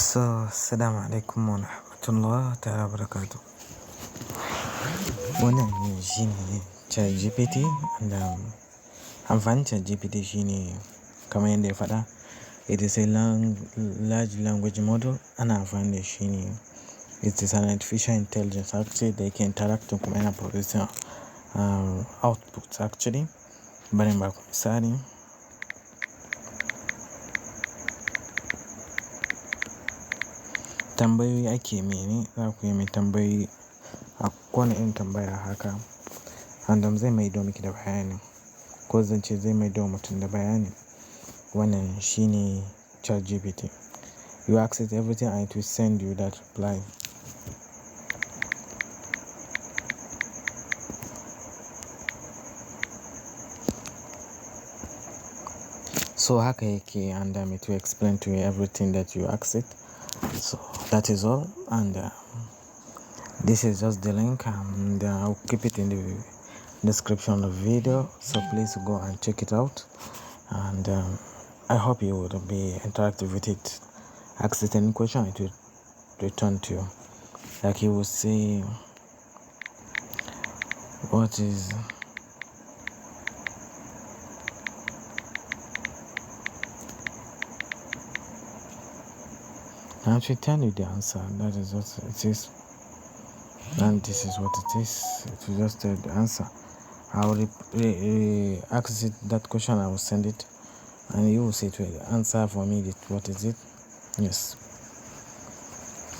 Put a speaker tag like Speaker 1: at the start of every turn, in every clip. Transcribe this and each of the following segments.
Speaker 1: So, Assalamu alaikum wa rahmatullah ta'ala wa barakatuh. Wannan shine ChatGPT da amfanin ChatGPT shine kamar yadda ya faɗa, it is a large language model. Ana amfani da shi ne, it is an artificial intelligence actually da yake interacting kuma yana producing output actually. Bari in baku misali. Tambayoyi ake mene za ku yi mai tambayoyi a kowane irin tambaya haka, and zai maido miki da bayani, ko zance zai maido mutum da bayani. Wannan shine ChatGPT. You ask it everything and it will send you that reply. So haka yake, and it will explain to you everything that you ask it. So that is all, and this is just the link, and I'll keep it in the description of the video, so please go and check it out. And I hope you will be interactive with it. Ask it any question, it will return to you. Like you will say, what is I actually tell you the answer. That is what it is, and this is what it is. It will just tell the answer. I will ask it that question. I will send it, and you will say to it, answer for me. What is it? Yes.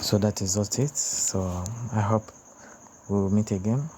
Speaker 1: So that is what it. So I hope we will meet again.